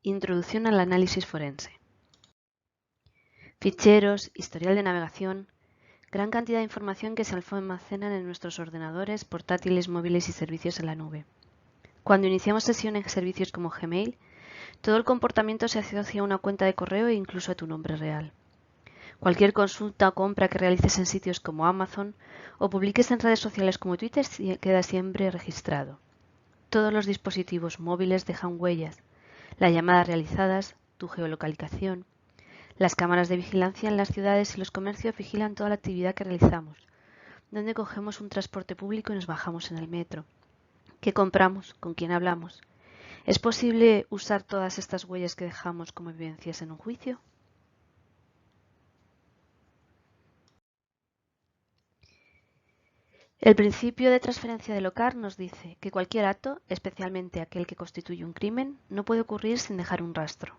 Introducción al análisis forense. Ficheros, historial de navegación, gran cantidad de información que se almacenan en nuestros ordenadores, portátiles, móviles y servicios en la nube. Cuando iniciamos sesión en servicios como Gmail, todo el comportamiento se asocia a una cuenta de correo e incluso a tu nombre real. Cualquier consulta o compra que realices en sitios como Amazon o publiques en redes sociales como Twitter queda siempre registrado. Todos los dispositivos móviles dejan huellas, las llamadas realizadas, tu geolocalización. Las cámaras de vigilancia en las ciudades y los comercios vigilan toda la actividad que realizamos, dónde cogemos un transporte público y nos bajamos en el metro, qué compramos, con quién hablamos. ¿Es posible usar todas estas huellas que dejamos como evidencias en un juicio? El principio de transferencia de Locard nos dice que cualquier acto, especialmente aquel que constituye un crimen, no puede ocurrir sin dejar un rastro.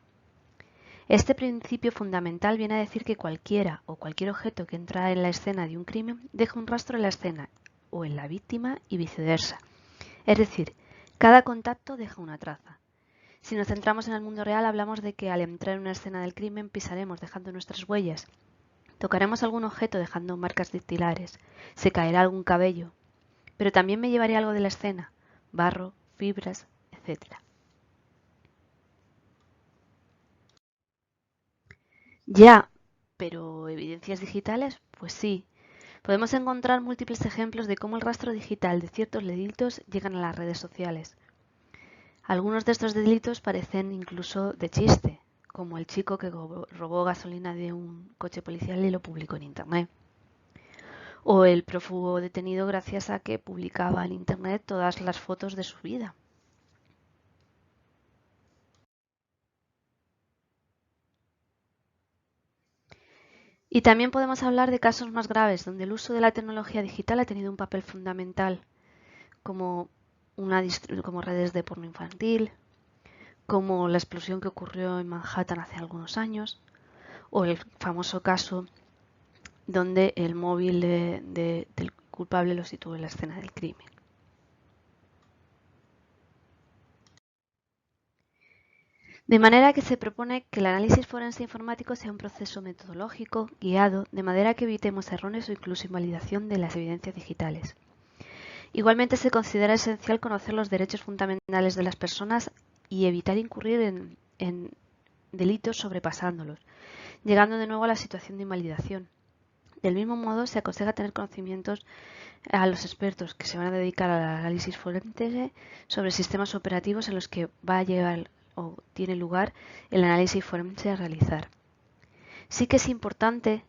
Este principio fundamental viene a decir que cualquiera o cualquier objeto que entra en la escena de un crimen deja un rastro en la escena o en la víctima y viceversa. Es decir, cada contacto deja una traza. Si nos centramos en el mundo real, hablamos de que al entrar en una escena del crimen pisaremos dejando nuestras huellas, tocaremos algún objeto dejando marcas dactilares, se caerá algún cabello, pero también me llevaré algo de la escena, barro, fibras, etc. Ya, pero ¿evidencias digitales? Pues sí. Podemos encontrar múltiples ejemplos de cómo el rastro digital de ciertos delitos llegan a las redes sociales. Algunos de estos delitos parecen incluso de chiste, como el chico que robó gasolina de un coche policial y lo publicó en Internet. O el prófugo detenido gracias a que publicaba en Internet todas las fotos de su vida. Y también podemos hablar de casos más graves, donde el uso de la tecnología digital ha tenido un papel fundamental, como redes de porno infantil, como la explosión que ocurrió en Manhattan hace algunos años, o el famoso caso donde el móvil del culpable lo situó en la escena del crimen. De manera que se propone que el análisis forense informático sea un proceso metodológico, guiado, de manera que evitemos errores o incluso invalidación de las evidencias digitales. Igualmente se considera esencial conocer los derechos fundamentales de las personas y evitar incurrir en delitos sobrepasándolos, llegando de nuevo a la situación de invalidación. Del mismo modo, se aconseja tener conocimientos a los expertos que se van a dedicar al análisis forense sobre sistemas operativos en los que va a llevar o tiene lugar el análisis forense a realizar. Sí que es importante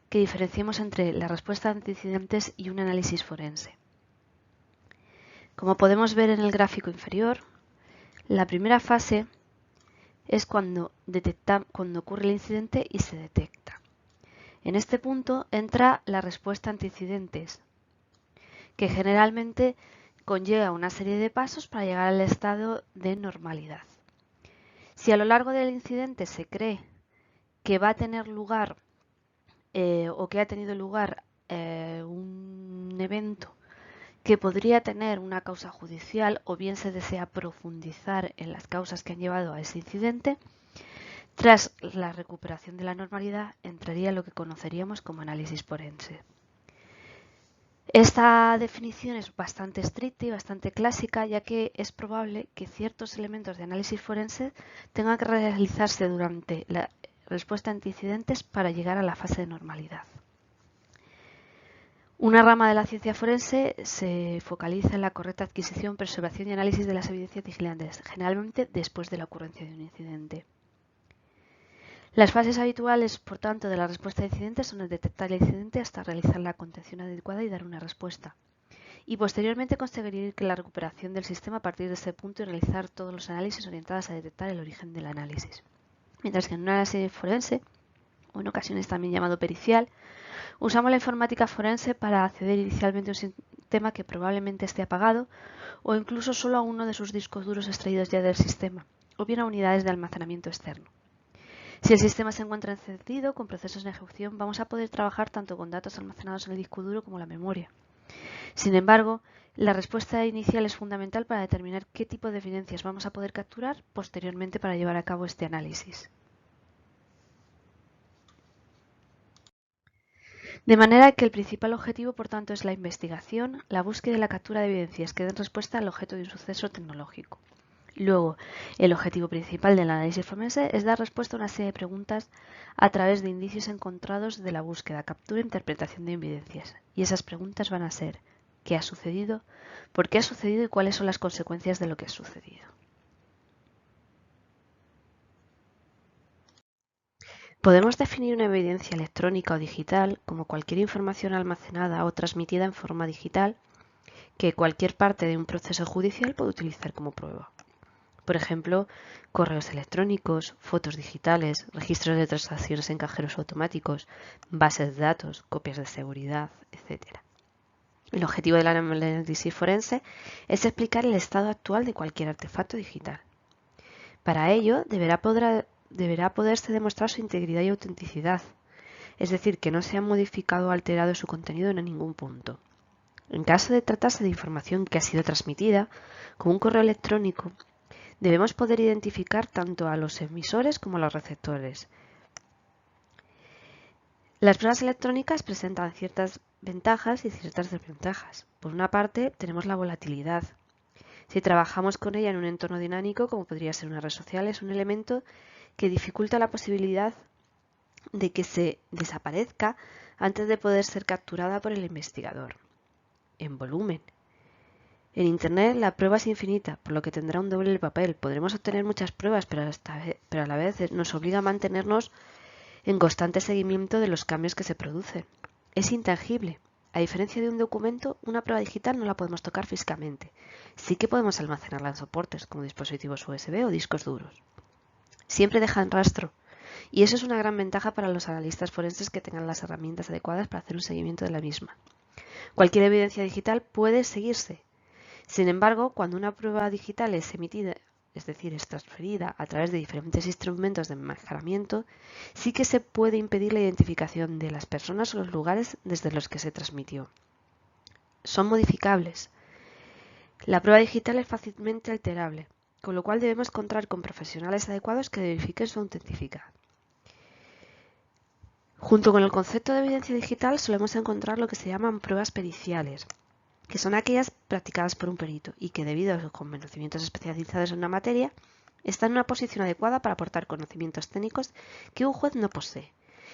que diferenciemos entre la respuesta ante incidentes y un análisis forense. Como podemos ver en el gráfico inferior, la primera fase es cuando ocurre el incidente y se detecta. En este punto entra la respuesta ante incidentes, que generalmente conlleva una serie de pasos para llegar al estado de normalidad. Si a lo largo del incidente se cree que va a tener lugar o que ha tenido lugar un evento que podría tener una causa judicial o bien se desea profundizar en las causas que han llevado a ese incidente, tras la recuperación de la normalidad entraría lo que conoceríamos como análisis forense. Esta definición es bastante estricta y bastante clásica, ya que es probable que ciertos elementos de análisis forense tengan que realizarse durante la respuesta ante incidentes para llegar a la fase de normalidad. Una rama de la ciencia forense se focaliza en la correcta adquisición, preservación y análisis de las evidencias vigilantes, generalmente después de la ocurrencia de un incidente. Las fases habituales, por tanto, de la respuesta a incidentes son el detectar el incidente hasta realizar la contención adecuada y dar una respuesta. Y posteriormente conseguir que la recuperación del sistema a partir de este punto y realizar todos los análisis orientados a detectar el origen del análisis. Mientras que en un análisis forense, o en ocasiones también llamado pericial, usamos la informática forense para acceder inicialmente a un sistema que probablemente esté apagado o incluso solo a uno de sus discos duros extraídos ya del sistema, o bien a unidades de almacenamiento externo. Si el sistema se encuentra encendido con procesos en ejecución, vamos a poder trabajar tanto con datos almacenados en el disco duro como la memoria. Sin embargo, La respuesta inicial es fundamental para determinar qué tipo de evidencias vamos a poder capturar posteriormente para llevar a cabo este análisis. De manera que el principal objetivo, por tanto, es la investigación, la búsqueda y la captura de evidencias que den respuesta al objeto de un suceso tecnológico. Luego, el objetivo principal del análisis forense es dar respuesta a una serie de preguntas a través de indicios encontrados de la búsqueda, captura e interpretación de evidencias. Y esas preguntas van a ser: ¿qué ha sucedido? ¿Por qué ha sucedido? Y cuáles son las consecuencias de lo que ha sucedido. Podemos definir una evidencia electrónica o digital como cualquier información almacenada o transmitida en forma digital que cualquier parte de un proceso judicial puede utilizar como prueba. Por ejemplo, correos electrónicos, fotos digitales, registros de transacciones en cajeros automáticos, bases de datos, copias de seguridad, etc. El objetivo del análisis forense es explicar el estado actual de cualquier artefacto digital. Para ello, deberá poderse demostrar su integridad y autenticidad, es decir, que no se ha modificado o alterado su contenido en ningún punto. En caso de tratarse de información que ha sido transmitida, como un correo electrónico, debemos poder identificar tanto a los emisores como a los receptores. Las pruebas electrónicas presentan ciertas ventajas y ciertas desventajas. Por una parte, tenemos la volatilidad. Si trabajamos con ella en un entorno dinámico, como podría ser una red social, es un elemento que dificulta la posibilidad de que se desaparezca antes de poder ser capturada por el investigador. En volumen. En Internet la prueba es infinita, por lo que tendrá un doble papel. Podremos obtener muchas pruebas, pero a la vez nos obliga a mantenernos en constante seguimiento de los cambios que se producen. Es intangible. A diferencia de un documento, una prueba digital no la podemos tocar físicamente. Sí que podemos almacenarla en soportes, como dispositivos USB o discos duros. Siempre dejan rastro, y eso es una gran ventaja para los analistas forenses que tengan las herramientas adecuadas para hacer un seguimiento de la misma. Cualquier evidencia digital puede seguirse. Sin embargo, cuando una prueba digital es emitida, es decir, es transferida a través de diferentes instrumentos de enmascaramiento, sí que se puede impedir la identificación de las personas o los lugares desde los que se transmitió. Son modificables. La prueba digital es fácilmente alterable, con lo cual debemos contar con profesionales adecuados que verifiquen su autenticidad. Junto con el concepto de evidencia digital solemos encontrar lo que se llaman pruebas periciales, que son aquellas practicadas por un perito y que, debido a sus conocimientos especializados en una materia, están en una posición adecuada para aportar conocimientos técnicos que un juez no posee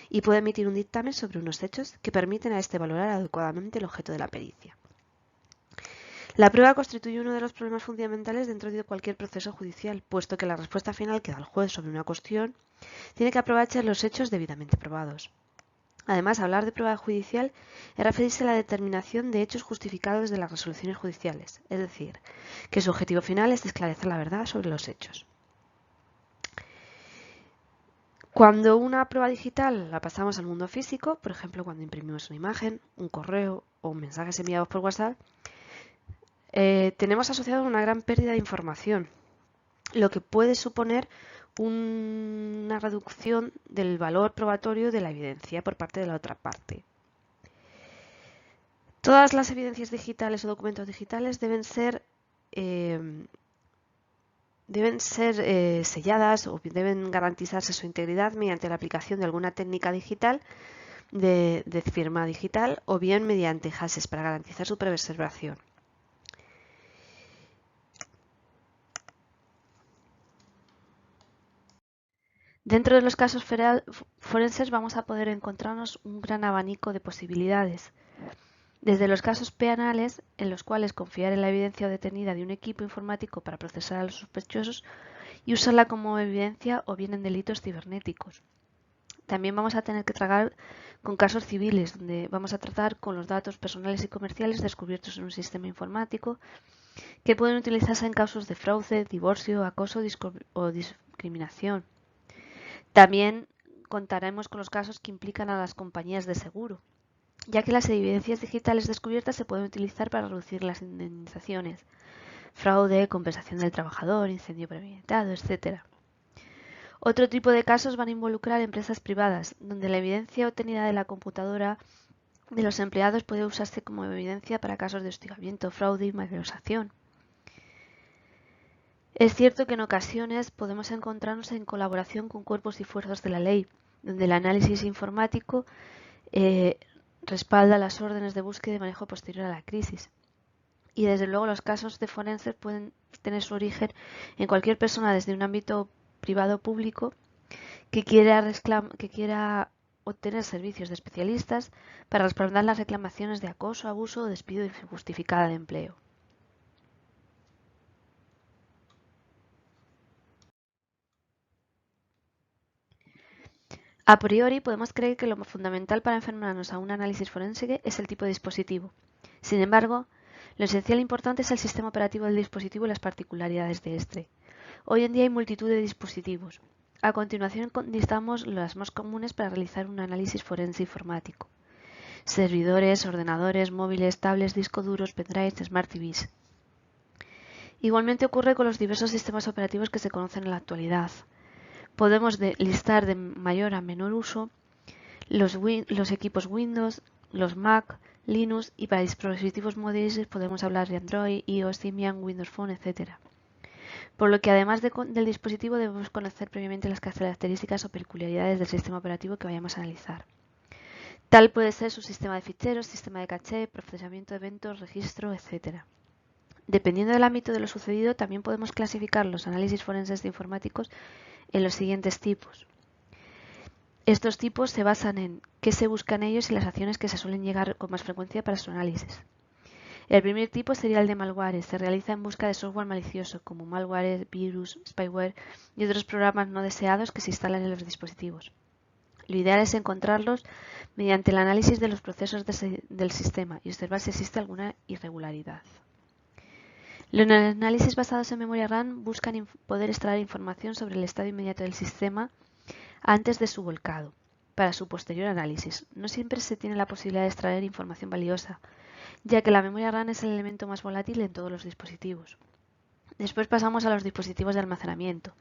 y puede emitir un dictamen sobre unos hechos que permiten a éste valorar adecuadamente el objeto de la pericia. La prueba constituye uno de los problemas fundamentales dentro de cualquier proceso judicial, puesto que la respuesta final que da el juez sobre una cuestión tiene que aprovechar los hechos debidamente probados. Además, hablar de prueba judicial es referirse a la determinación de hechos justificados de las resoluciones judiciales, es decir, que su objetivo final es esclarecer la verdad sobre los hechos. Cuando una prueba digital la pasamos al mundo físico, por ejemplo, cuando imprimimos una imagen, un correo o mensajes enviados por WhatsApp, tenemos asociado una gran pérdida de información, lo que puede suponer una reducción del valor probatorio de la evidencia por parte de la otra parte. Todas las evidencias digitales o documentos digitales deben ser selladas o deben garantizarse su integridad mediante la aplicación de alguna técnica digital de firma digital o bien mediante hashes para garantizar su preservación. Dentro de los casos forenses vamos a poder encontrarnos un gran abanico de posibilidades. Desde los casos penales, en los cuales confiar en la evidencia detenida de un equipo informático para procesar a los sospechosos y usarla como evidencia, o bien en delitos cibernéticos. También vamos a tener que tratar con casos civiles, donde vamos a tratar con los datos personales y comerciales descubiertos en un sistema informático que pueden utilizarse en casos de fraude, divorcio, acoso o discriminación. También contaremos con los casos que implican a las compañías de seguro, ya que las evidencias digitales descubiertas se pueden utilizar para reducir las indemnizaciones, fraude, compensación del trabajador, incendio premeditado, etc. Otro tipo de casos van a involucrar empresas privadas, donde la evidencia obtenida de la computadora de los empleados puede usarse como evidencia para casos de hostigamiento, fraude y malversación. Es cierto que en ocasiones podemos encontrarnos en colaboración con cuerpos y fuerzas de la ley, donde el análisis informático respalda las órdenes de búsqueda y manejo posterior a la crisis. Y desde luego los casos de forenses pueden tener su origen en cualquier persona desde un ámbito privado o público que quiera obtener servicios de especialistas para respaldar las reclamaciones de acoso, abuso o despido injustificada de empleo. A priori, podemos creer que lo fundamental para enfrentarnos a un análisis forense es el tipo de dispositivo. Sin embargo, lo esencial e importante es el sistema operativo del dispositivo y las particularidades de este. Hoy en día hay multitud de dispositivos. A continuación listamos las más comunes para realizar un análisis forense informático. Servidores, ordenadores, móviles, tablets, discos duros, pendrives, smart TVs. Igualmente ocurre con los diversos sistemas operativos que se conocen en la actualidad. Podemos listar de mayor a menor uso los equipos Windows, los Mac, Linux y para dispositivos móviles podemos hablar de Android, iOS, Symbian, Windows Phone, etc. Por lo que además del dispositivo debemos conocer previamente las características o peculiaridades del sistema operativo que vayamos a analizar. Tal puede ser su sistema de ficheros, sistema de caché, procesamiento de eventos, registro, etc. Dependiendo del ámbito de lo sucedido, también podemos clasificar los análisis forenses de informáticos en los siguientes tipos. Estos tipos se basan en qué se busca en ellos y las acciones que se suelen llegar con más frecuencia para su análisis. El primer tipo sería el de malware. Se realiza en busca de software malicioso como malware, virus, spyware y otros programas no deseados que se instalan en los dispositivos. Lo ideal es encontrarlos mediante el análisis de los procesos del sistema y observar si existe alguna irregularidad. Los análisis basados en memoria RAM buscan poder extraer información sobre el estado inmediato del sistema antes de su volcado, para su posterior análisis. No siempre se tiene la posibilidad de extraer información valiosa, ya que la memoria RAM es el elemento más volátil en todos los dispositivos. Después pasamos a los dispositivos de almacenamiento.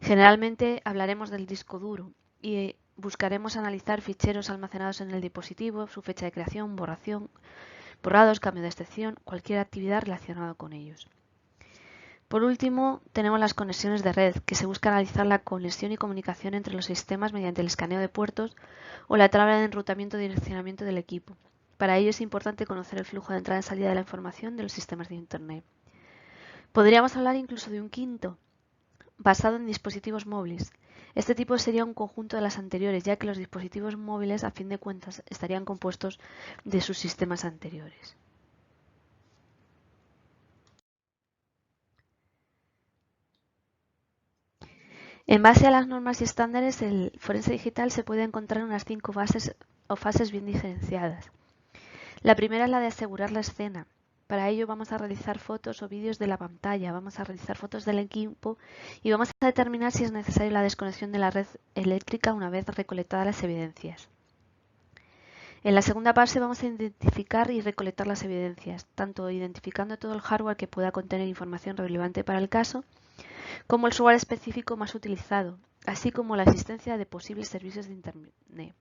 Generalmente hablaremos del disco duro y buscaremos analizar ficheros almacenados en el dispositivo, su fecha de creación, borrados, cambio de excepción, cualquier actividad relacionada con ellos. Por último, tenemos las conexiones de red, que se busca analizar la conexión y comunicación entre los sistemas mediante el escaneo de puertos o la tabla de enrutamiento y direccionamiento del equipo. Para ello es importante conocer el flujo de entrada y salida de la información de los sistemas de Internet. Podríamos hablar incluso de un quinto, basado en dispositivos móviles. Este tipo sería un conjunto de las anteriores, ya que los dispositivos móviles, a fin de cuentas, estarían compuestos de sus sistemas anteriores. En base a las normas y estándares, el forense digital se puede encontrar en unas 5 fases o fases bien diferenciadas. La primera es la de asegurar la escena. Para ello vamos a realizar fotos o vídeos de la pantalla, vamos a realizar fotos del equipo y vamos a determinar si es necesaria la desconexión de la red eléctrica una vez recolectadas las evidencias. En la segunda fase vamos a identificar y recolectar las evidencias, tanto identificando todo el hardware que pueda contener información relevante para el caso, como el software específico más utilizado, así como la existencia de posibles servicios de Internet.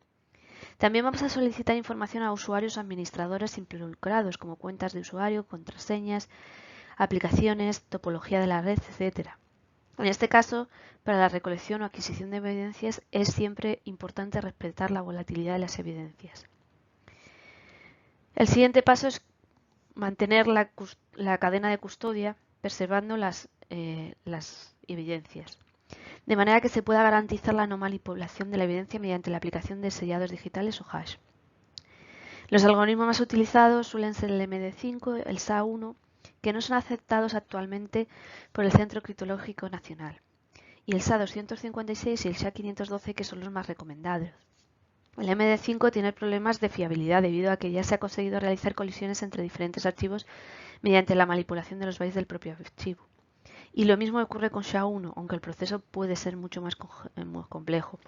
También vamos a solicitar información a usuarios o administradores involucrados, como cuentas de usuario, contraseñas, aplicaciones, topología de la red, etc. En este caso, para la recolección o adquisición de evidencias es siempre importante respetar la volatilidad de las evidencias. El siguiente paso es mantener la cadena de custodia, preservando las evidencias, de manera que se pueda garantizar la no manipulación de la evidencia mediante la aplicación de sellados digitales o hash. Los algoritmos más utilizados suelen ser el MD5, el SHA-1, que no son aceptados actualmente por el Centro Criptológico Nacional, y el SHA-256 y el SHA-512, que son los más recomendados. El MD5 tiene problemas de fiabilidad debido a que ya se ha conseguido realizar colisiones entre diferentes archivos mediante la manipulación de los bytes del propio archivo. Y lo mismo ocurre con SHA-1, aunque el proceso puede ser mucho más complejo.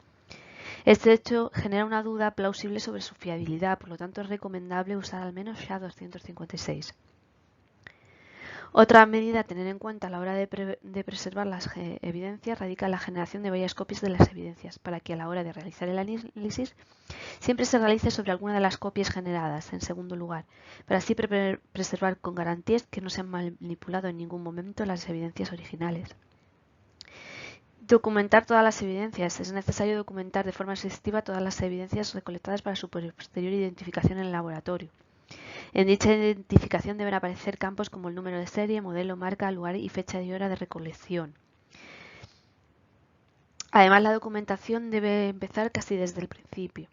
Este hecho genera una duda plausible sobre su fiabilidad, por lo tanto es recomendable usar al menos SHA-256. Otra medida a tener en cuenta a la hora de preservar las evidencias radica en la generación de varias copias de las evidencias, para que a la hora de realizar el análisis siempre se realice sobre alguna de las copias generadas, en segundo lugar, para así preservar con garantías que no se han manipulado en ningún momento las evidencias originales. Documentar todas las evidencias. Es necesario documentar de forma exhaustiva todas las evidencias recolectadas para su posterior identificación en el laboratorio. En dicha identificación deben aparecer campos como el número de serie, modelo, marca, lugar y fecha y hora de recolección. Además, la documentación debe empezar casi desde el principio.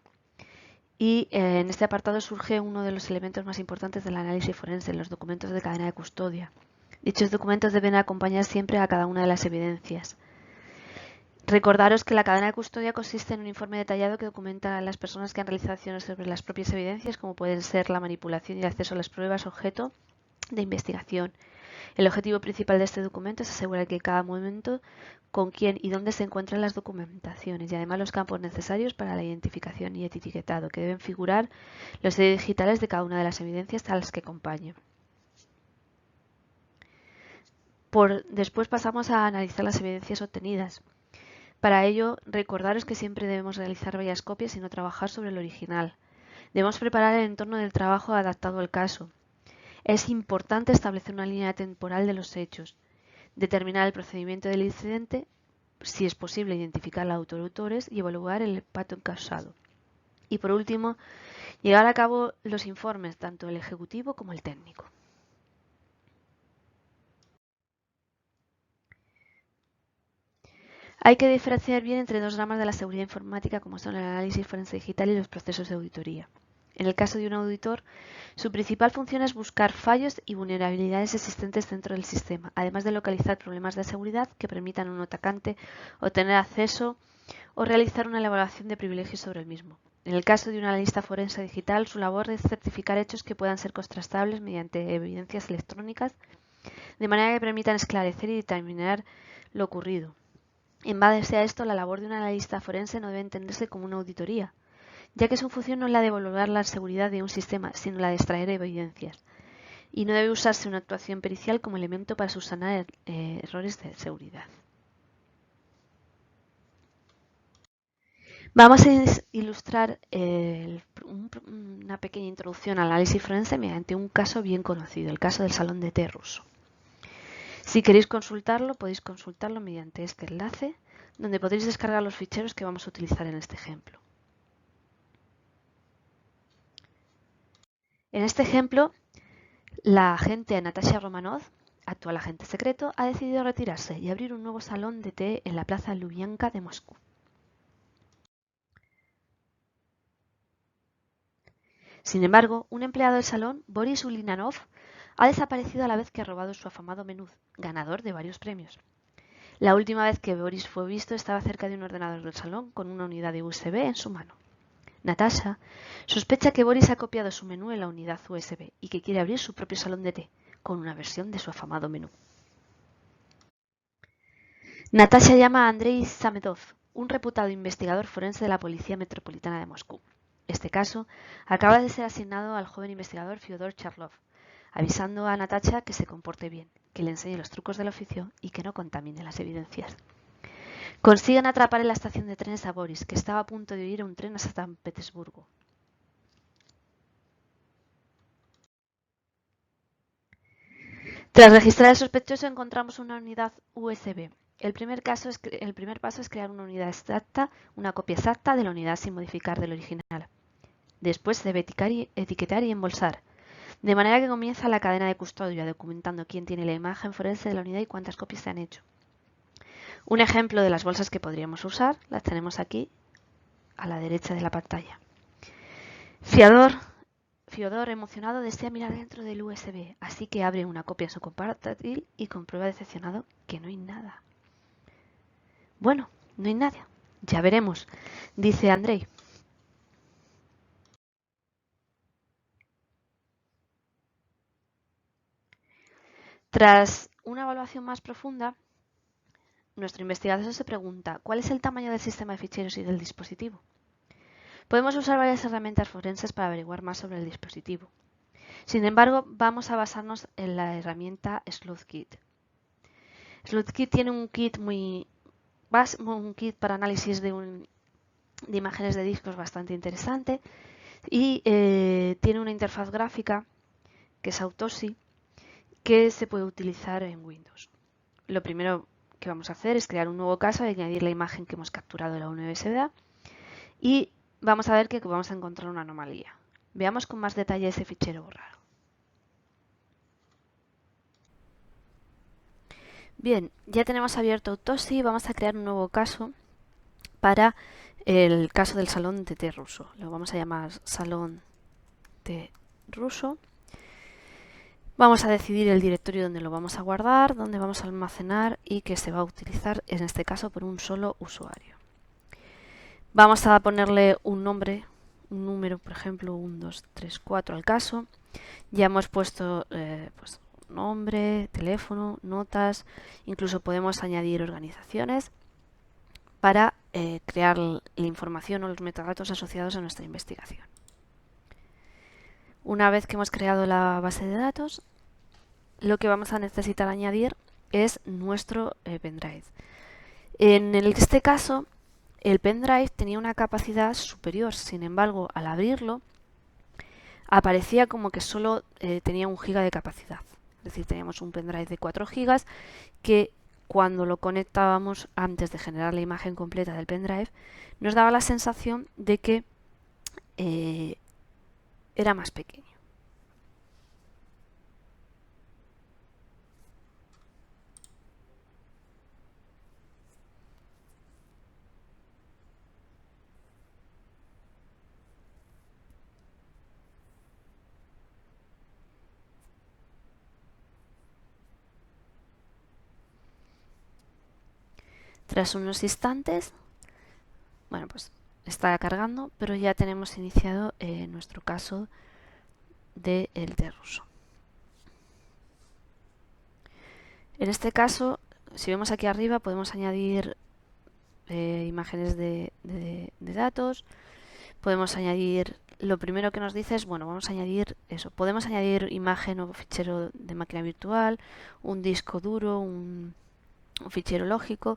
Y en este apartado surge uno de los elementos más importantes del análisis forense, los documentos de cadena de custodia. Dichos documentos deben acompañar siempre a cada una de las evidencias. Recordaros que la cadena de custodia consiste en un informe detallado que documenta a las personas que han realizado acciones sobre las propias evidencias, como pueden ser la manipulación y el acceso a las pruebas objeto de investigación. El objetivo principal de este documento es asegurar que cada momento con quién y dónde se encuentran las documentaciones y además los campos necesarios para la identificación y etiquetado, que deben figurar los sellos digitales de cada una de las evidencias a las que acompañen. Después pasamos a analizar las evidencias obtenidas. Para ello, recordaros que siempre debemos realizar varias copias y no trabajar sobre el original. Debemos preparar el entorno del trabajo adaptado al caso. Es importante establecer una línea temporal de los hechos, determinar el procedimiento del incidente, si es posible identificar a autores y evaluar el impacto causado. Y por último, llevar a cabo los informes, tanto el ejecutivo como el técnico. Hay que diferenciar bien entre dos ramas de la seguridad informática como son el análisis forense digital y los procesos de auditoría. En el caso de un auditor, su principal función es buscar fallos y vulnerabilidades existentes dentro del sistema, además de localizar problemas de seguridad que permitan a un atacante obtener acceso o realizar una elaboración de privilegios sobre el mismo. En el caso de un analista forense digital, su labor es certificar hechos que puedan ser contrastables mediante evidencias electrónicas, de manera que permitan esclarecer y determinar lo ocurrido. En base a esto, la labor de un analista forense no debe entenderse como una auditoría, ya que su función no es la de evaluar la seguridad de un sistema, sino la de extraer evidencias, y no debe usarse una actuación pericial como elemento para subsanar errores de seguridad. Vamos a ilustrar una pequeña introducción al análisis forense mediante un caso bien conocido, el caso del salón de té ruso. Si queréis consultarlo, podéis consultarlo mediante este enlace, donde podréis descargar los ficheros que vamos a utilizar en este ejemplo. En este ejemplo, la agente Natasha Romanov, actual agente secreto, ha decidido retirarse y abrir un nuevo salón de té en la plaza Lubyanka de Moscú. Sin embargo, un empleado del salón, Boris Ulinanov, ha desaparecido a la vez que ha robado su afamado menú, ganador de varios premios. La última vez que Boris fue visto estaba cerca de un ordenador del salón con una unidad de USB en su mano. Natasha sospecha que Boris ha copiado su menú en la unidad USB y que quiere abrir su propio salón de té, con una versión de su afamado menú. Natasha llama a Andrei Samedov, un reputado investigador forense de la Policía Metropolitana de Moscú. Este caso acaba de ser asignado al joven investigador Fyodor Charlov, avisando a Natasha que se comporte bien, que le enseñe los trucos del oficio y que no contamine las evidencias. Consiguen atrapar en la estación de trenes a Boris, que estaba a punto de ir a un tren a San Petersburgo. Tras registrar al sospechoso encontramos una unidad USB. El primer paso es crear una unidad exacta, una copia exacta de la unidad sin modificar del original. Después se debe etiquetar y embolsar, de manera que comienza la cadena de custodia, documentando quién tiene la imagen forense de la unidad y cuántas copias se han hecho. Un ejemplo de las bolsas que podríamos usar las tenemos aquí a la derecha de la pantalla. Fyodor, emocionado, desea mirar dentro del USB, así que abre una copia en su portátil y comprueba decepcionado que no hay nada. Bueno, no hay nada. Ya veremos, dice Andrei. Tras una evaluación más profunda, nuestro investigador se pregunta ¿cuál es el tamaño del sistema de ficheros y del dispositivo? Podemos usar varias herramientas forenses para averiguar más sobre el dispositivo. Sin embargo, vamos a basarnos en la herramienta SleuthKit. SleuthKit tiene un kit para análisis de imágenes de discos bastante interesante y tiene una interfaz gráfica que es Autopsy, que se puede utilizar en Windows. Lo primero que vamos a hacer es crear un nuevo caso y añadir la imagen que hemos capturado de la universidad y vamos a ver que vamos a encontrar una anomalía. Veamos con más detalle ese fichero raro. Bien, ya tenemos abierto Autopsy y vamos a crear un nuevo caso para el caso del salón de té ruso. Lo vamos a llamar salón té ruso. Vamos a decidir el directorio donde lo vamos a guardar, donde vamos a almacenar y que se va a utilizar en este caso por un solo usuario. Vamos a ponerle un nombre, un número, por ejemplo, 1, 2, 3, 4 al caso. Ya hemos puesto pues, nombre, teléfono, notas, incluso podemos añadir organizaciones para crear la información o los metadatos asociados a nuestra investigación. Una vez que hemos creado la base de datos, lo que vamos a necesitar añadir es nuestro pendrive. En este caso, el pendrive tenía una capacidad superior, sin embargo, al abrirlo, aparecía como que solo tenía 1 GB de capacidad. Es decir, teníamos un pendrive de 4 GB que cuando lo conectábamos antes de generar la imagen completa del pendrive, nos daba la sensación de que era más pequeño. Tras unos instantes, bueno, pues está cargando, pero ya tenemos iniciado nuestro caso del té ruso. En este caso, si vemos aquí arriba, podemos añadir imágenes de datos. Podemos añadir, lo primero que nos dice es, bueno, vamos a añadir eso. Podemos añadir imagen o fichero de máquina virtual, un disco duro, un fichero lógico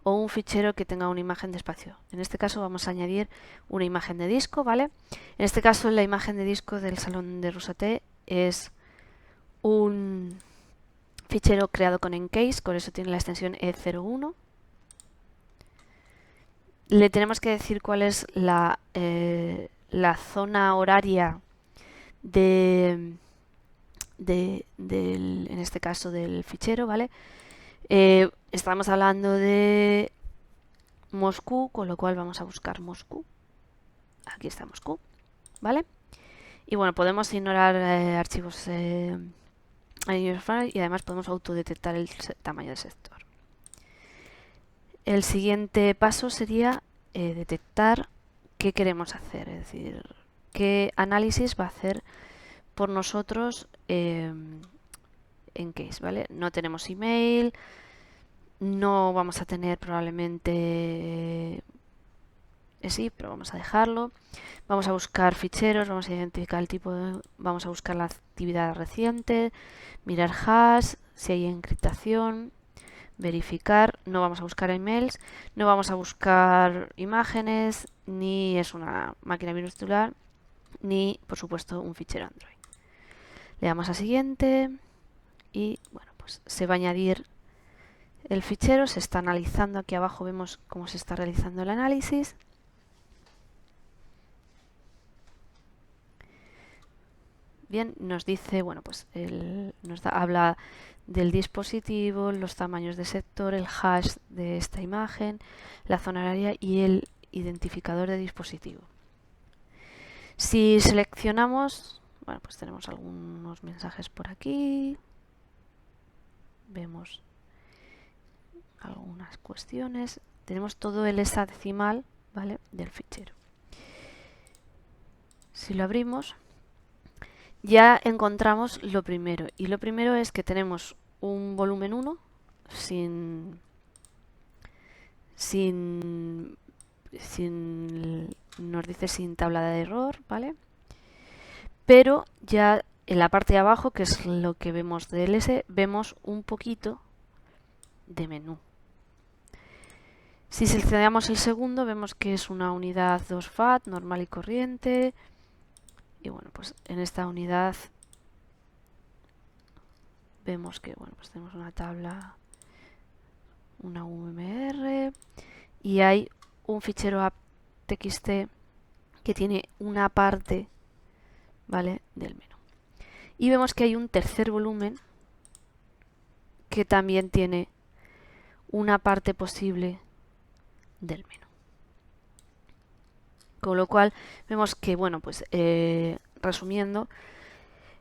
o un fichero que tenga una imagen de espacio. En este caso vamos a añadir una imagen de disco, ¿vale? En este caso la imagen de disco del salón de Rusaté es un fichero creado con Encase, por eso tiene la extensión E01. Le tenemos que decir cuál es la zona horaria en este caso del fichero, ¿vale? Estamos hablando de Moscú, con lo cual vamos a buscar Moscú. Aquí está Moscú, ¿vale? Y bueno, podemos ignorar archivos y además podemos autodetectar el tamaño del sector. El siguiente paso sería detectar qué queremos hacer, es decir, qué análisis va a hacer por nosotros Encase, ¿vale? No tenemos email, no vamos a tener probablemente sí, pero vamos a dejarlo. Vamos a buscar ficheros, vamos a identificar el tipo, vamos a buscar la actividad reciente, mirar hash, si hay encriptación, verificar, no vamos a buscar emails, no vamos a buscar imágenes, ni es una máquina virtual, ni por supuesto un fichero Android. Le damos a siguiente y bueno, pues se va a añadir el fichero, se está analizando, aquí abajo vemos cómo se está realizando el análisis. Bien, nos dice, bueno, pues habla del dispositivo, los tamaños de sector, el hash de esta imagen, la zona horaria y el identificador de dispositivo. Si seleccionamos, bueno, pues tenemos algunos mensajes por aquí, vemos algunas cuestiones, tenemos todo el hexadecimal, ¿vale?, del fichero. Si lo abrimos, ya encontramos lo primero, y lo primero es que tenemos un volumen 1 nos dice sin tabla de error, ¿vale? Pero ya en la parte de abajo, que es lo que vemos del S, vemos un poquito de menú. Si seleccionamos el segundo, vemos que es una unidad 2FAT normal y corriente. Y bueno, pues en esta unidad vemos que bueno, pues tenemos una tabla, una UMR, y hay un fichero app.txt que tiene una parte, ¿vale?, del menú. Y vemos que hay un tercer volumen que también tiene una parte posible del menú. Con lo cual vemos que, bueno, pues resumiendo,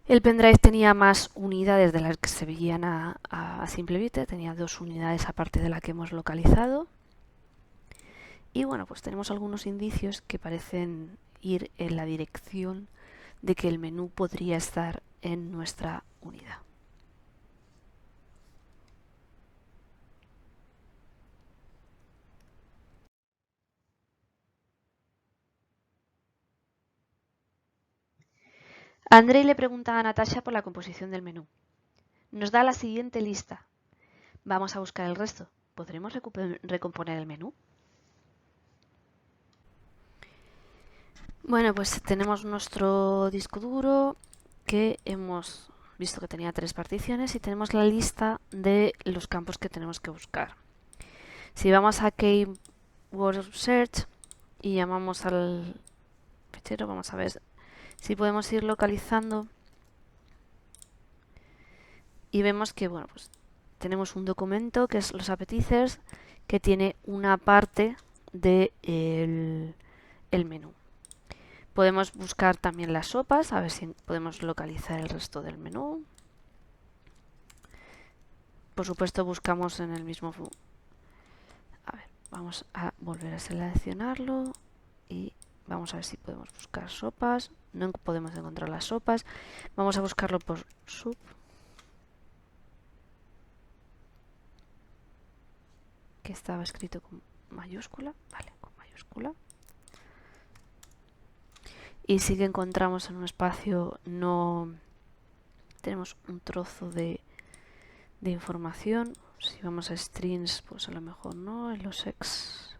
el pendrive tenía más unidades de las que se veían a simple vista, tenía 2 unidades aparte de la que hemos localizado. Y bueno, pues tenemos algunos indicios que parecen ir en la dirección de que el menú podría estar en nuestra unidad. Andrei le pregunta a Natasha por la composición del menú. Nos da la siguiente lista. Vamos a buscar el resto. ¿Podremos recomponer el menú? Bueno, pues tenemos nuestro disco duro que hemos visto que tenía 3 particiones y tenemos la lista de los campos que tenemos que buscar. Si vamos a Keyword Search y llamamos al fichero, vamos a ver si podemos ir localizando y vemos que bueno, pues tenemos un documento que es los appetizers que tiene una parte del el menú. Podemos buscar también las sopas, a ver si podemos localizar el resto del menú. Por supuesto buscamos en el mismo... A ver, vamos a volver a seleccionarlo y vamos a ver si podemos buscar sopas. No podemos encontrar las sopas. Vamos a buscarlo por sub. Que estaba escrito con mayúscula. Vale, con mayúscula. Y sí que encontramos en un espacio no... Tenemos un trozo de información. Si vamos a strings, pues a lo mejor no. En los ex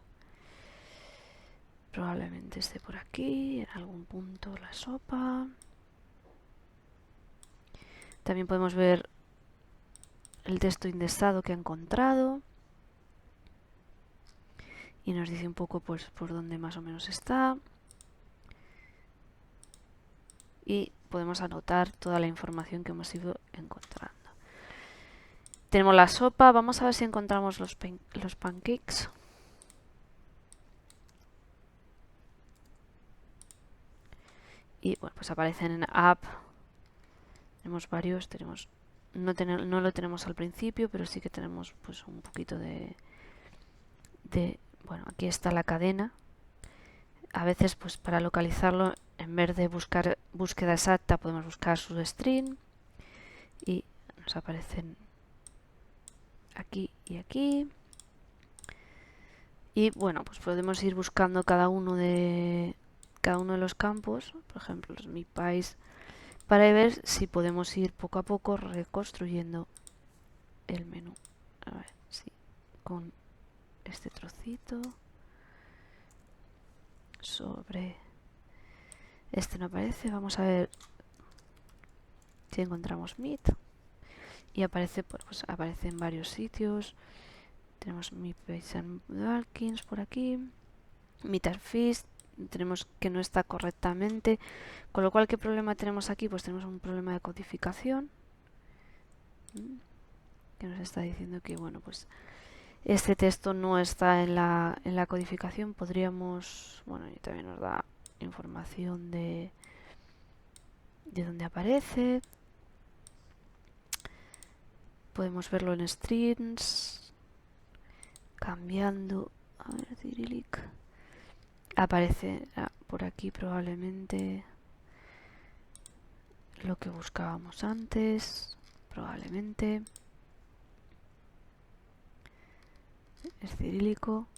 probablemente esté por aquí. En algún punto la sopa. También podemos ver el texto indexado que ha encontrado. Y nos dice un poco pues por dónde más o menos está. Y podemos anotar toda la información que hemos ido encontrando. Tenemos la sopa, vamos a ver si encontramos los pancakes. Y bueno, pues aparecen en app. Tenemos varios, no lo tenemos al principio, pero sí que tenemos pues un poquito de bueno, aquí está la cadena. A veces pues para localizarlo, en vez de buscar búsqueda exacta, podemos buscar su string y nos aparecen aquí y aquí. Y bueno, pues podemos ir buscando cada uno de los campos, por ejemplo los meat pies, para ver si podemos ir poco a poco reconstruyendo el menú. A ver si con este trocito sobre este no aparece. Vamos a ver si encontramos meat y aparece, pues aparece en varios sitios. Tenemos meat pies and Dalkins por aquí, meat and fish. Tenemos que no está correctamente, con lo cual ¿qué problema tenemos aquí? Pues tenemos un problema de codificación que nos está diciendo que bueno, pues este texto no está en la codificación. Podríamos, bueno, y también nos da información de dónde aparece. Podemos verlo en strings, cambiando, a ver, Cyrillic. Aparece por aquí probablemente lo que buscábamos antes, probablemente es cirílico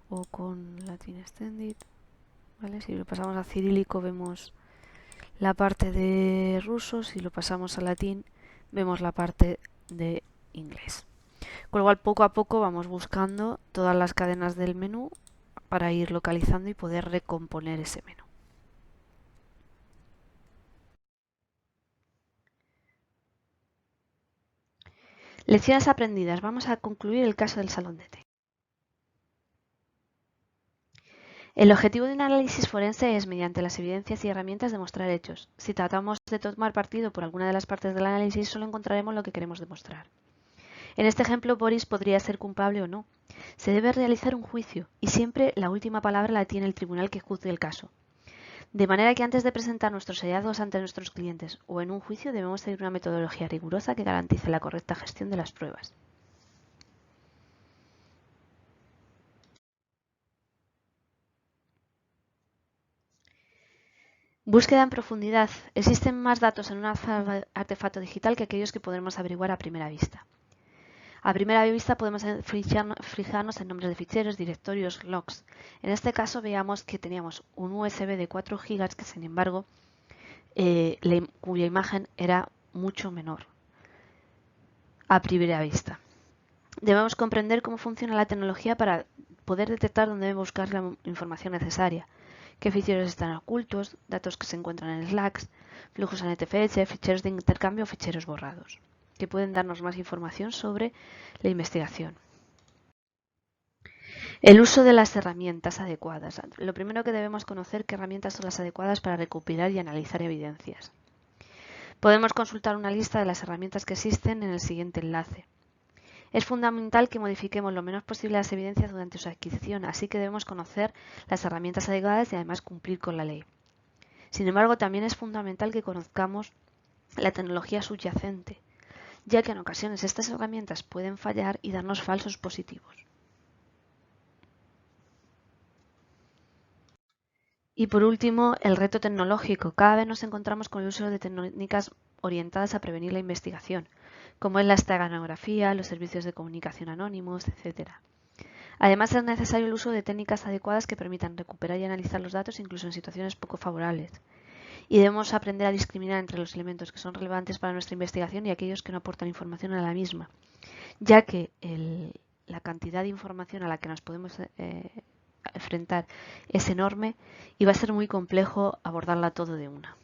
o con latín extended, ¿vale? Si lo pasamos a cirílico vemos la parte de ruso, si lo pasamos a latín, vemos la parte de inglés. Con lo cual, poco a poco vamos buscando todas las cadenas del menú para ir localizando y poder recomponer ese menú. Lecciones aprendidas. Vamos a concluir el caso del salón de té. El objetivo de un análisis forense es, mediante las evidencias y herramientas, demostrar hechos. Si tratamos de tomar partido por alguna de las partes del análisis, solo encontraremos lo que queremos demostrar. En este ejemplo, Boris podría ser culpable o no. Se debe realizar un juicio y siempre la última palabra la tiene el tribunal que juzgue el caso. De manera que antes de presentar nuestros hallazgos ante nuestros clientes o en un juicio debemos seguir una metodología rigurosa que garantice la correcta gestión de las pruebas. Búsqueda en profundidad. Existen más datos en un artefacto digital que aquellos que podremos averiguar a primera vista. A primera vista podemos fijarnos en nombres de ficheros, directorios, logs. En este caso veamos que teníamos un USB de 4 GB que, sin embargo, cuya imagen era mucho menor a primera vista. Debemos comprender cómo funciona la tecnología para poder detectar dónde debemos buscar la información necesaria, qué ficheros están ocultos, datos que se encuentran en Slack, flujos en NTFS, ficheros de intercambio o ficheros borrados, que pueden darnos más información sobre la investigación. El uso de las herramientas adecuadas. Lo primero que debemos conocer qué herramientas son las adecuadas para recopilar y analizar evidencias. Podemos consultar una lista de las herramientas que existen en el siguiente enlace. Es fundamental que modifiquemos lo menos posible las evidencias durante su adquisición, así que debemos conocer las herramientas adecuadas y además cumplir con la ley. Sin embargo, también es fundamental que conozcamos la tecnología subyacente, ya que en ocasiones estas herramientas pueden fallar y darnos falsos positivos. Y por último, el reto tecnológico. Cada vez nos encontramos con el uso de técnicas orientadas a prevenir la investigación, como es la esteganografía, los servicios de comunicación anónimos, etc. Además, es necesario el uso de técnicas adecuadas que permitan recuperar y analizar los datos incluso en situaciones poco favorables. Y debemos aprender a discriminar entre los elementos que son relevantes para nuestra investigación y aquellos que no aportan información a la misma, ya que la cantidad de información a la que nos podemos enfrentar es enorme y va a ser muy complejo abordarla todo de una.